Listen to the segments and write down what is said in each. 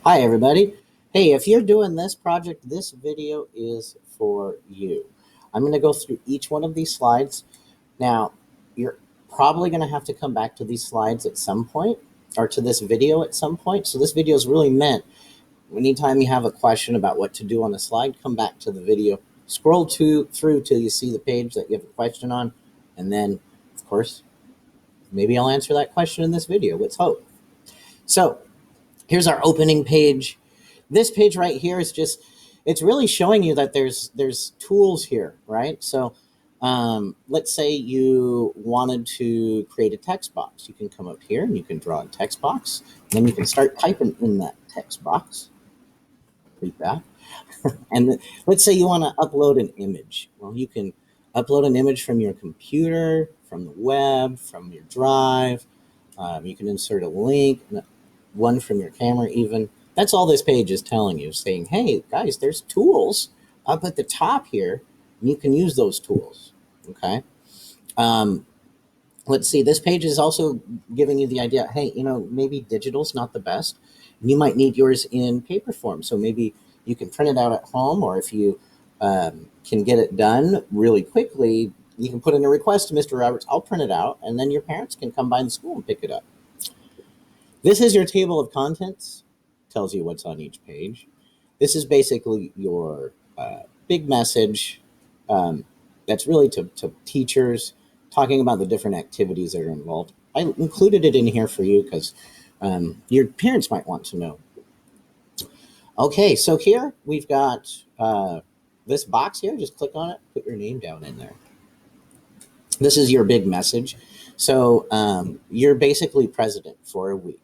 Hi, everybody. Hey, if you're doing this project, this video is for you. I'm going to go through each one of these slides. Now, you're probably going to have to come back to these slides at some point or to this video at some point. So this video is really meant anytime you have a question about what to do on a slide, come back to the video, scroll through till you see the page that you have a question on, and then, of course, maybe I'll answer that question in this video. Let's hope. So here's our opening page. This page right here is just, it's really showing you that there's tools here, right? So let's say you wanted to create a text box. You can come up here and you can draw a text box. And then you can start typing in that text box. Read that. And let's say you want to upload an image. Well, you can upload an image from your computer, from the web, from your drive. You can insert a link, one from your camera even. That's all this page is telling you, saying, hey, guys, there's tools up at the top here, and you can use those tools, okay? Um, let's see, this page is also giving you the idea, hey, maybe digital's not the best. You might need yours in paper form, so maybe you can print it out at home, or if you can get it done really quickly, you can put in a request to Mr. Roberts, I'll print it out, and then your parents can come by the school and pick it up. This is your table of contents, tells you what's on each page. This is basically your big message that's really to teachers, talking about the different activities that are involved. I included it in here for you because your parents might want to know. Okay, so here we've got this box here. Just click on it, put your name down in there. This is your big message. So you're basically president for a week.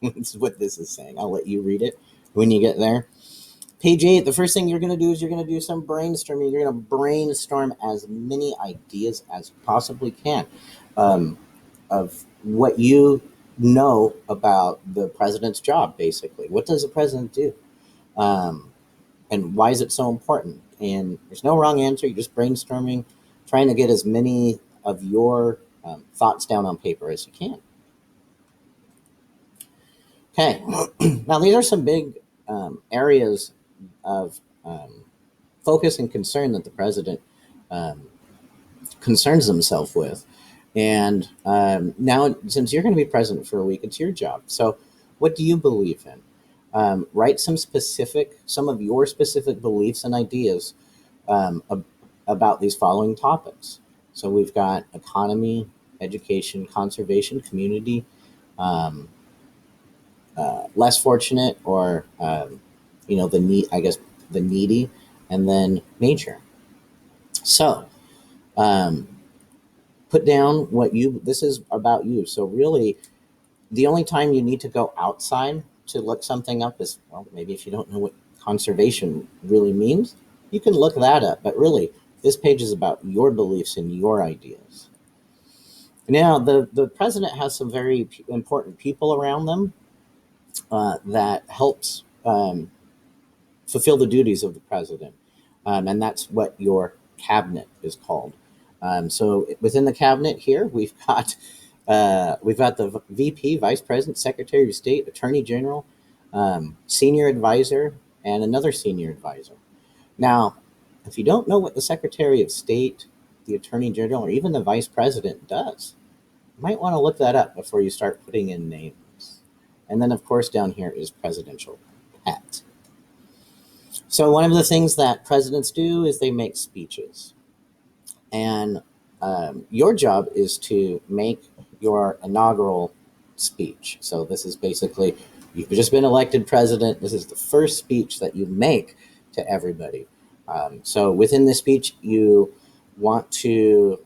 That's what this is saying. I'll let you read it when you get there. Page 8, the first thing you're going to do is you're going to do some brainstorming. You're going to brainstorm as many ideas as you possibly can of what you know about the president's job, basically. What does the president do? And why is it so important? And there's no wrong answer. You're just brainstorming, trying to get as many of your thoughts down on paper as you can. Okay, now these are some big areas of focus and concern that the president um, concerns himself with. And now, since you're going to be president for a week, it's your job. So, what do you believe in? Write some of your specific beliefs and ideas about these following topics. So, we've got economy, education, conservation, community, um, less fortunate, or the need, I guess, the needy, and then nature. So, um, put down this is about you. So, really, the only time you need to go outside to look something up is, well, maybe if you don't know what conservation really means, you can look that up. But really, this page is about your beliefs and your ideas. Now, the president has some very important people around them that helps fulfill the duties of the president. And that's what your cabinet is called. So within the cabinet here, we've got the VP, Vice President, Secretary of State, Attorney General, Senior Advisor, and another Senior Advisor. Now, if you don't know what the Secretary of State, the Attorney General, or even the Vice President does, you might want to look that up before you start putting in names. And then, of course, down here is Presidential Pet. So one of the things that presidents do is they make speeches. And your job is to make your inaugural speech. So this is basically, you've just been elected president. This is the first speech that you make to everybody. So within this speech, you want to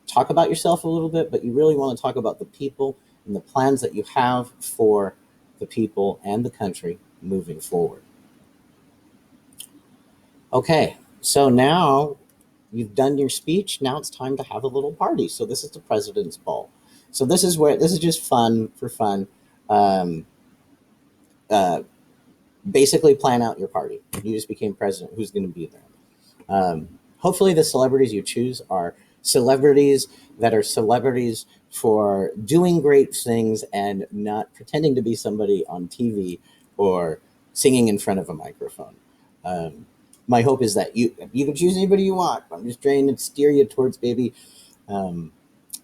talk about yourself a little bit, but you really want to talk about the people and the plans that you have for the people and the country moving forward. Okay, so now you've done your speech. Now it's time to have a little party. So this is the president's ball. So this is just fun for fun. Um, uh, Basically, plan out your party. You just became president. Who's going to be there? Hopefully, the celebrities you choose are celebrities that are celebrities for doing great things and not pretending to be somebody on TV or singing in front of a microphone. My hope is that you can choose anybody you want. I'm just trying to steer you towards maybe um,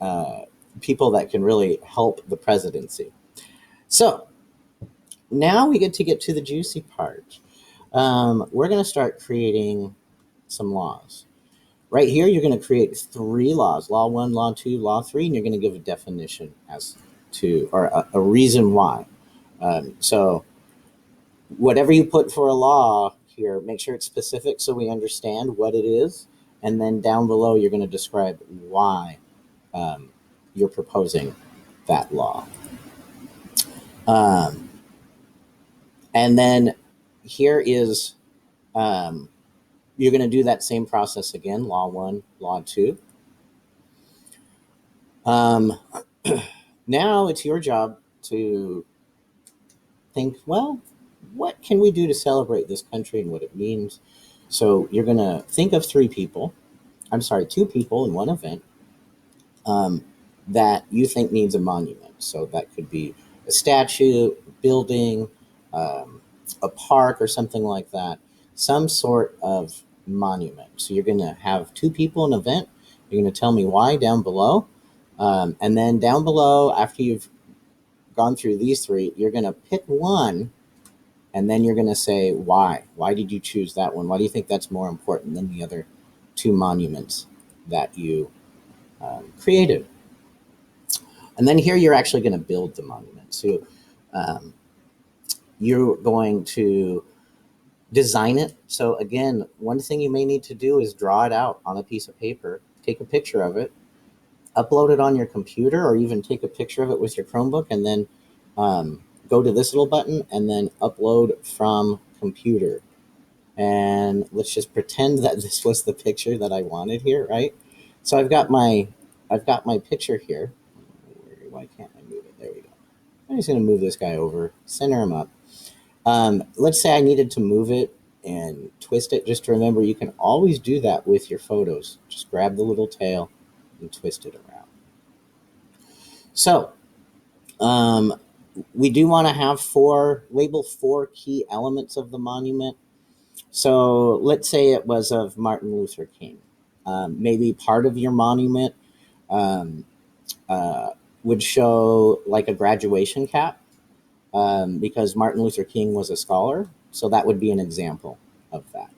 uh, people that can really help the presidency. So now we get to the juicy part. We're going to start creating some laws. Right here, you're going to create 3 laws: Law 1, Law 2, Law 3, and you're going to give a definition as to, or a reason why. So whatever you put for a law here, make sure it's specific so we understand what it is. And then down below, you're going to describe why you're proposing that law. And then here is, you're going to do that same process again: Law 1, Law 2. Now it's your job to think, well, what can we do to celebrate this country and what it means? So you're going to think of 2 people in one event that you think needs a monument. So that could be a statue, building, a park, or something like that. Some sort of monument. So you're going to have 2 people in an event. You're going to tell me why down below. And then down below, after you've gone through these 3, you're going to pick one, and then you're going to say why. Why did you choose that one? Why do you think that's more important than the other 2 monuments that you created? And then here you're actually going to build the monument. So you're going to design it. So again, one thing you may need to do is draw it out on a piece of paper, take a picture of it, upload it on your computer, or even take a picture of it with your Chromebook, and then go to this little button and then upload from computer. And let's just pretend that this was the picture that I wanted here, right? So I've got my picture here. Why can't I move it? There we go. I'm just going to move this guy over, center him up. Let's say I needed to move it and twist it. Just to remember, you can always do that with your photos. Just grab the little tail and twist it around. So we do want to have label 4 key elements of the monument. So let's say it was of Martin Luther King. Maybe part of your monument would show like a graduation cap, because Martin Luther King was a scholar. So that would be an example of that.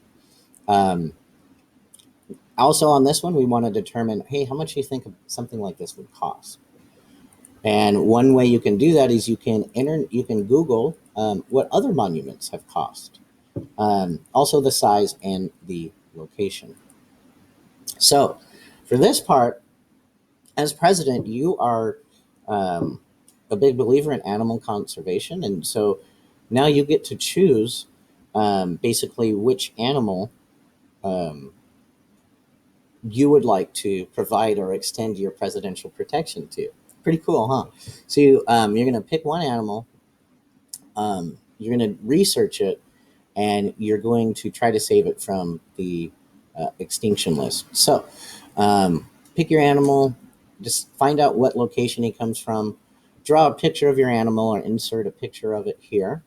Also on this one, we want to determine, hey, how much do you think something like this would cost? And one way you can do that is you can Google what other monuments have cost. Also the size and the location. So for this part, as president, you are a big believer in animal conservation. And so now you get to choose basically which animal you would like to provide or extend your presidential protection to. Pretty cool, huh? So you're going to pick one animal, you're going to research it, and you're going to try to save it from the extinction list. So pick your animal, just find out what location he comes from, draw a picture of your animal or insert a picture of it here.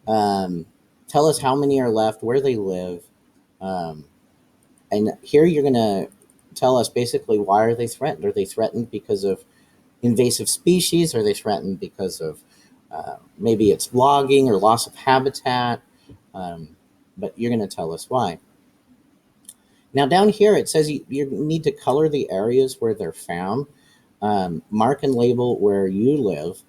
Tell us how many are left, where they live. And here you're going to tell us basically, why are they threatened? Are they threatened because of invasive species? Are they threatened because of maybe it's logging or loss of habitat? But you're going to tell us why. Now down here it says you need to color the areas where they're found, mark and label where you live,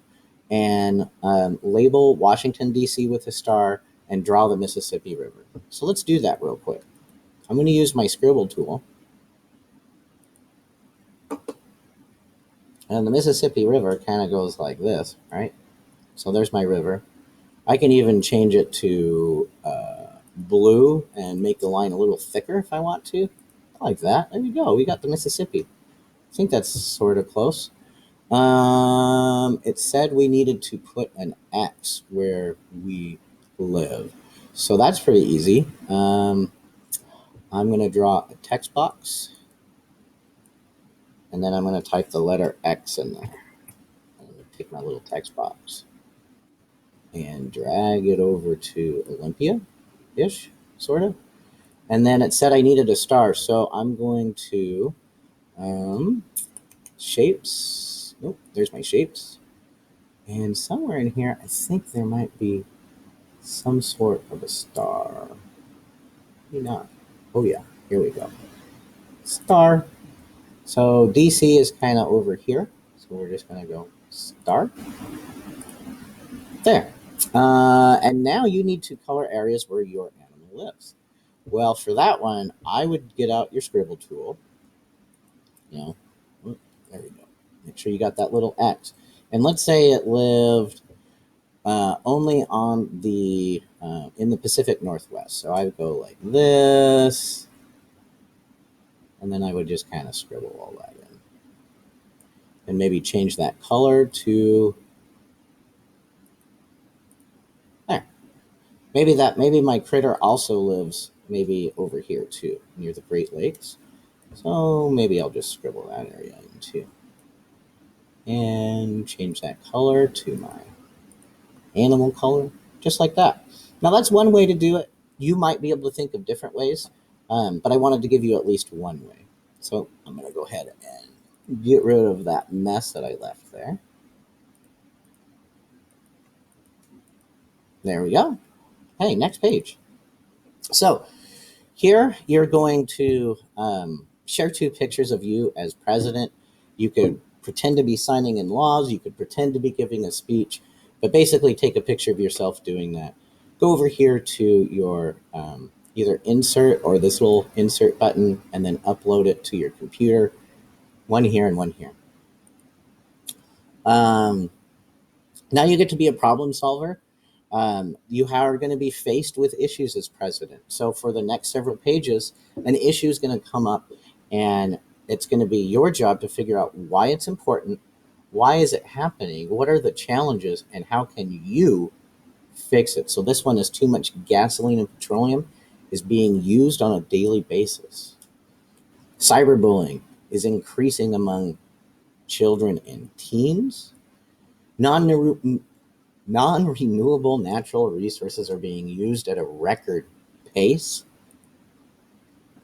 and label Washington, D.C. with a star, and draw the Mississippi River. So let's do that real quick. I'm going to use my scribble tool. And the Mississippi River kind of goes like this, right? So there's my river. I can even change it to blue and make the line a little thicker if I want to. Like that. There we go. We got the Mississippi. I think that's sort of close. It said we needed to put an X where we live. So that's pretty easy. I'm going to draw a text box. And then I'm going to type the letter X in there. I'm going to pick my little text box. and drag it over to Olympia-ish, sort of. And then it said I needed a star, so I'm going to shapes. Nope, there's my shapes. And somewhere in here, I think there might be some sort of a star. Maybe not. Oh yeah, here we go. Star. So DC is kind of over here. So we're just going to go star. There. And now you need to color areas where your animal lives. Well, for that one, I would get out your scribble tool. You know, there we go. Make sure you got that little X. And let's say it lived only on the in the Pacific Northwest. So I would go like this, and then I would just kind of scribble all that in, and maybe change that color to there. Maybe my critter also lives maybe over here too, near the Great Lakes. So maybe I'll just scribble that area in too, and change that color to my animal color, just like that. Now that's one way to do it. You might be able to think of different ways, but I wanted to give you at least one way. So I'm going to go ahead and get rid of that mess that I left there. There we go. Hey, next page. So here you're going to share two pictures of you as president. You could pretend to be signing in laws. You could pretend to be giving a speech, but basically take a picture of yourself doing that. Go over here to your either insert or this little insert button and then upload it to your computer. One here and one here. Now you get to be a problem solver. You are going to be faced with issues as president. So for the next several pages, an issue is going to come up, and it's going to be your job to figure out why it's important, why is it happening, what are the challenges, and how can you fix it. So this one is too much gasoline and petroleum is being used on a daily basis. Cyberbullying is increasing among children and teens. Non-renewable natural resources are being used at a record pace.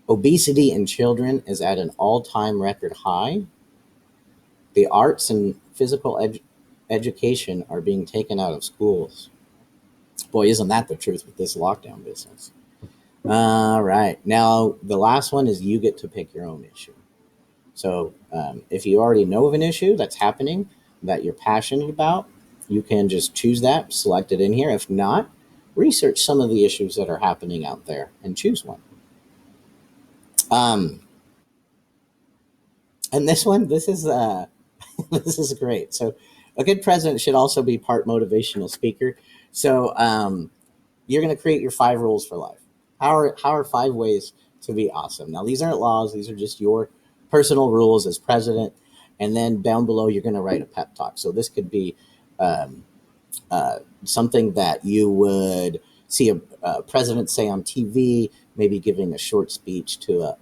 Obesity in children is at an all-time record high. The arts and physical education are being taken out of schools. Boy, isn't that the truth with this lockdown business. All right. Now, the last one is you get to pick your own issue. So if you already know of an issue that's happening that you're passionate about, you can just choose that, select it in here. If not, research some of the issues that are happening out there and choose one. And this one, this is this is great. So a good president should also be part motivational speaker. So you're going to create your 5 rules for life. How are 5 ways to be awesome? Now, these aren't laws. These are just your personal rules as president. And then down below, you're going to write a pep talk. So this could be something that you would see a president say on TV, maybe giving a short speech to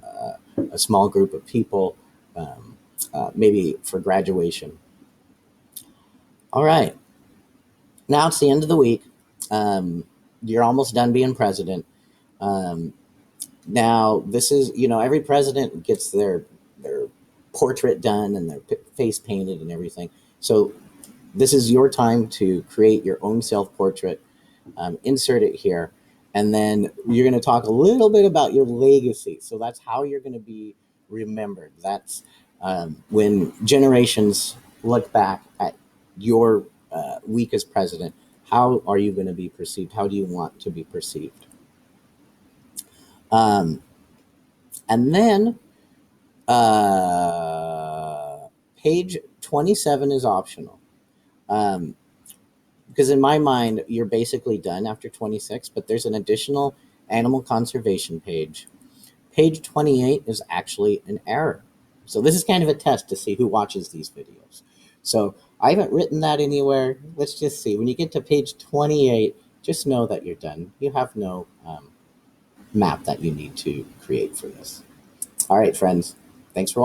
a small group of people, maybe for graduation. All right. Now it's the end of the week. You're almost done being president. Now this is, every president gets their portrait done and their face painted and everything. So this is your time to create your own self-portrait, insert it here, and then you're going to talk a little bit about your legacy. So that's how you're going to be remembered. That's when generations look back at your week as president, how are you going to be perceived? How do you want to be perceived? And then page 27 is optional. Because in my mind, you're basically done after 26, but there's an additional animal conservation page. Page 28 is actually an error. So this is kind of a test to see who watches these videos. So I haven't written that anywhere. Let's just see. When you get to page 28, just know that you're done. You have no map that you need to create for this. All right, friends. Thanks for watching.